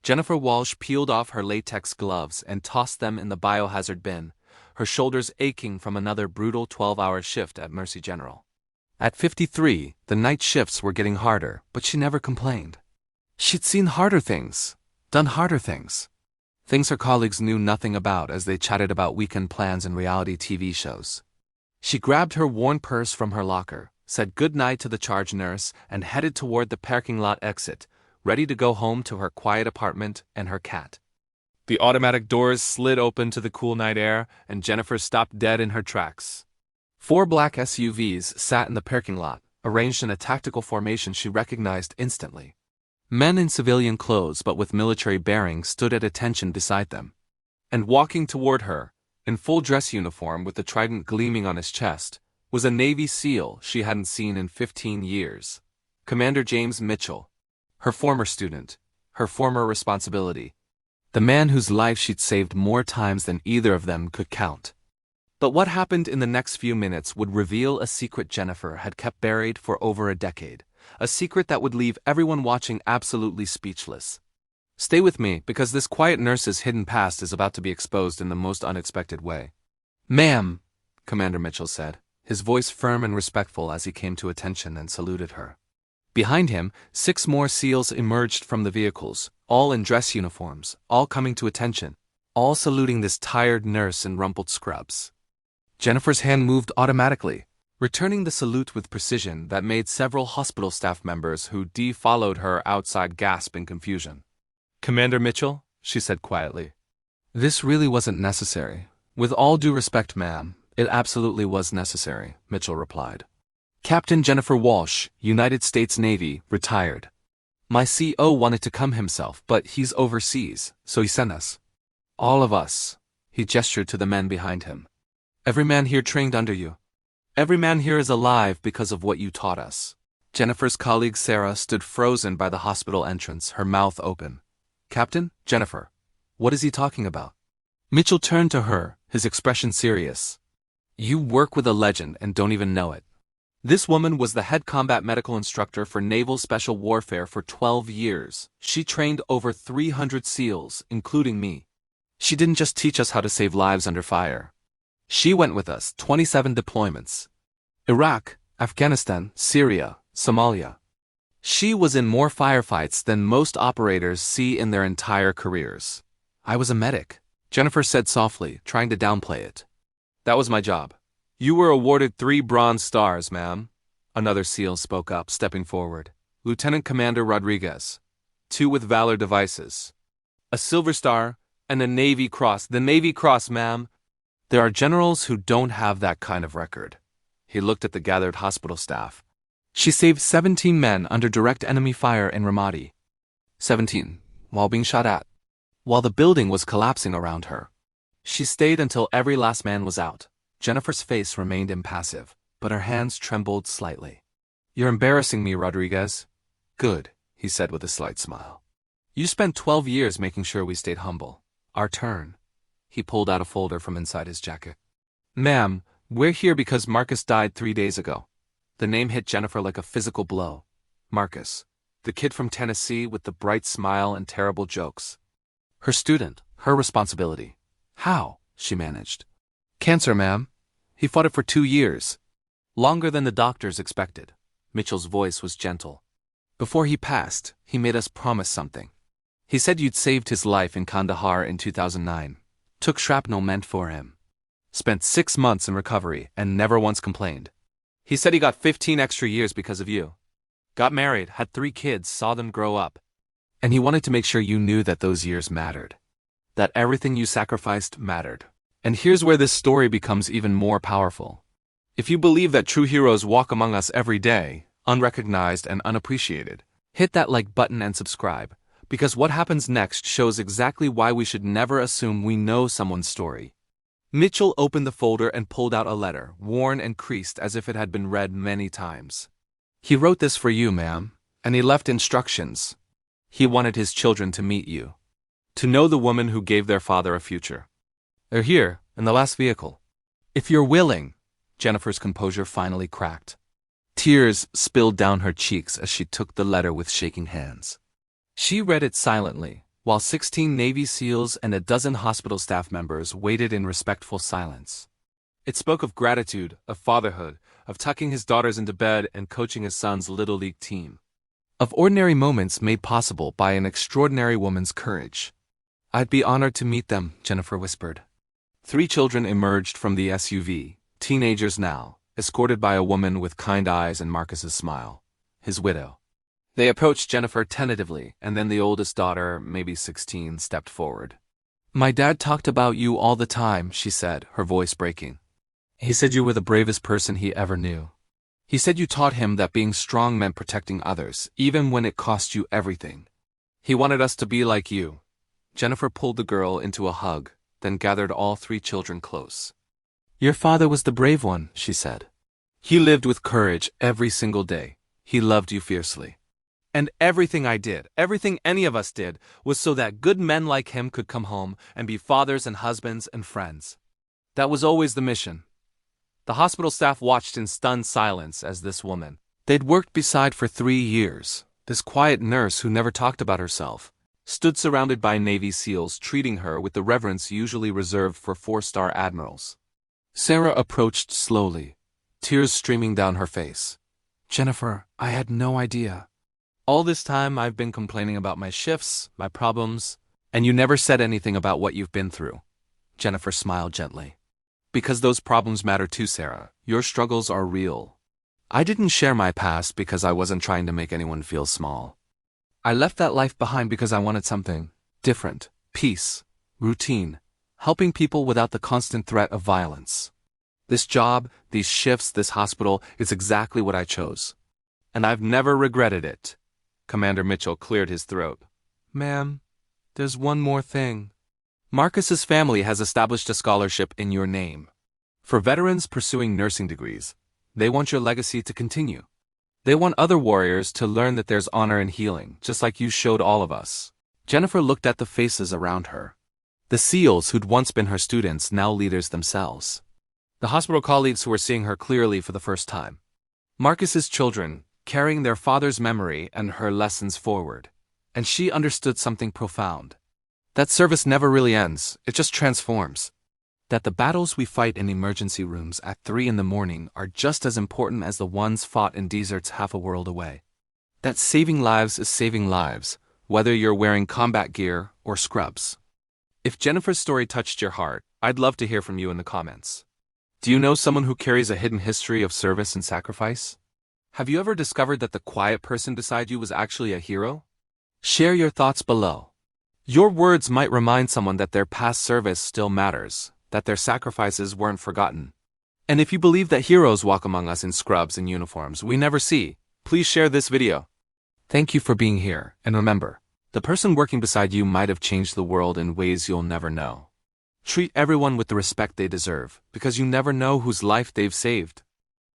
Jennifer Walsh peeled off her latex gloves and tossed them in the biohazard bin, her shoulders aching from another brutal 12-hour shift at Mercy General. At 53, the night shifts were getting harder, but she never complained. She'd seen harder things, done harder things. Things her colleagues knew nothing about as they chatted about weekend plans and reality TV shows. She grabbed her worn purse from her locker, said goodnight to the charge nurse, and headed toward the parking lot exit, ready to go home to her quiet apartment and her cat. The automatic doors slid open to the cool night air, and Jennifer stopped dead in her tracks. 4 black SUVs sat in the parking lot, arranged in a tactical formation she recognized instantly. Men in civilian clothes but with military bearings stood at attention beside them. And walking toward her, in full dress uniform with the trident gleaming on his chest, was a Navy SEAL she hadn't seen in 15 years. Commander James Mitchell, her former student, her former responsibility. The man whose life she'd saved more times than either of them could count. But what happened in the next few minutes would reveal a secret Jennifer had kept buried for over a decade, a secret that would leave everyone watching absolutely speechless. Stay with me, because this quiet nurse's hidden past is about to be exposed in the most unexpected way. "Ma'am," Commander Mitchell said, his voice firm and respectful as he came to attention and saluted her. Behind him, 6 more SEALs emerged from the vehicles, all in dress uniforms, all coming to attention, all saluting this tired nurse in rumpled scrubs. Jennifer's hand moved automatically, returning the salute with precision that made several hospital staff members who followed her outside gasp in confusion. "Commander Mitchell," she said quietly. "This really wasn't necessary. With all due respect, ma'am, it absolutely was necessary," Mitchell replied. "Captain Jennifer Walsh, United States Navy, retired. My CO wanted to come himself, but he's overseas, so he sent us. All of us." He gestured to the men behind him. "Every man here trained under you. Every man here is alive because of what you taught us." Jennifer's colleague Sarah stood frozen by the hospital entrance, her mouth open. "Captain, Jennifer, what is he talking about?" Mitchell turned to her, his expression serious. "You work with a legend and don't even know it. This woman was the head combat medical instructor for Naval Special Warfare for 12 years. She trained over 300 SEALs, including me. She didn't just teach us how to save lives under fire. She went with us 27 deployments. Iraq, Afghanistan, Syria, Somalia. She was in more firefights than most operators see in their entire careers. I was a medic," Jennifer said softly, trying to downplay it. "That was my job." "You were awarded 3 Bronze Stars, ma'am," another SEAL spoke up, stepping forward. "Lieutenant Commander Rodriguez. 2 with Valor Devices. A Silver Star, and a Navy Cross." "The Navy Cross, ma'am." "There are generals who don't have that kind of record." He looked at the gathered hospital staff. "She saved 17 men under direct enemy fire in Ramadi. 17, while being shot at. While the building was collapsing around her. She stayed until every last man was out." Jennifer's face remained impassive, but her hands trembled slightly. "You're embarrassing me, Rodriguez." "Good," he said with a slight smile. "You spent 12 years making sure we stayed humble. Our turn." He pulled out a folder from inside his jacket. "Ma'am, we're here because Marcus died 3 days ago." The name hit Jennifer like a physical blow. Marcus, the kid from Tennessee with the bright smile and terrible jokes. Her student, her responsibility. How? She managed. "Cancer, ma'am. He fought it for 2 years. Longer than the doctors expected." Mitchell's voice was gentle. "Before he passed, he made us promise something. He said you'd saved his life in Kandahar in 2009. Took shrapnel meant for him. Spent 6 months in recovery and never once complained. He said he got 15 extra years because of you. Got married, had 3 kids, saw them grow up. And he wanted to make sure you knew that those years mattered. That everything you sacrificed mattered. And here's where this story becomes even more powerful. If you believe that true heroes walk among us every day, unrecognized and unappreciated, hit that like button and subscribe, because what happens next shows exactly why we should never assume we know someone's story." Mitchell opened the folder and pulled out a letter, worn and creased as if it had been read many times. "He wrote this for you, ma'am, and he left instructions. He wanted his children to meet you. To know the woman who gave their father a future. They're here, in the last vehicle. If you're willing." Jennifer's composure finally cracked. Tears spilled down her cheeks as she took the letter with shaking hands. She read it silently, while 16 Navy SEALs and a dozen hospital staff members waited in respectful silence. It spoke of gratitude, of fatherhood, of tucking his daughters into bed and coaching his son's Little League team. Of ordinary moments made possible by an extraordinary woman's courage. "I'd be honored to meet them," Jennifer whispered. 3 children emerged from the SUV, teenagers now, escorted by a woman with kind eyes and Marcus's smile, his widow. They approached Jennifer tentatively, and then the oldest daughter, maybe 16, stepped forward. "My dad talked about you all the time," she said, her voice breaking. "He said you were the bravest person he ever knew. He said you taught him that being strong meant protecting others, even when it cost you everything. He wanted us to be like you." Jennifer pulled the girl into a hug, then gathered all 3 children close. "Your father was the brave one," she said. "He lived with courage every single day. He loved you fiercely. And everything I did, everything any of us did, was so that good men like him could come home and be fathers and husbands and friends. That was always the mission." The hospital staff watched in stunned silence as this woman they'd worked beside for 3 years, this quiet nurse who never talked about herself, stood surrounded by Navy SEALs treating her with the reverence usually reserved for 4-star admirals. Sarah approached slowly, tears streaming down her face. "Jennifer, I had no idea. All this time I've been complaining about my shifts, my problems, and you never said anything about what you've been through." Jennifer smiled gently. "Because those problems matter too, Sarah. Your struggles are real. I didn't share my past because I wasn't trying to make anyone feel small. I left that life behind because I wanted something different, peace, routine, helping people without the constant threat of violence. This job, these shifts, this hospital, is exactly what I chose. And I've never regretted it." Commander Mitchell cleared his throat. "Ma'am, there's one more thing. Marcus's family has established a scholarship in your name. For veterans pursuing nursing degrees, they want your legacy to continue. They want other warriors to learn that there's honor in healing, just like you showed all of us." Jennifer looked at the faces around her. The SEALs who'd once been her students, now leaders themselves. The hospital colleagues who were seeing her clearly for the first time. Marcus's children, carrying their father's memory and her lessons forward. And she understood something profound. That service never really ends, it just transforms. That the battles we fight in emergency rooms at 3 in the morning are just as important as the ones fought in deserts half a world away. That saving lives is saving lives, whether you're wearing combat gear or scrubs. If Jennifer's story touched your heart, I'd love to hear from you in the comments. Do you know someone who carries a hidden history of service and sacrifice? Have you ever discovered that the quiet person beside you was actually a hero? Share your thoughts below. Your words might remind someone that their past service still matters, that their sacrifices weren't forgotten. And if you believe that heroes walk among us in scrubs and uniforms we never see, please share this video. Thank you for being here, and remember, the person working beside you might have changed the world in ways you'll never know. Treat everyone with the respect they deserve, because you never know whose life they've saved.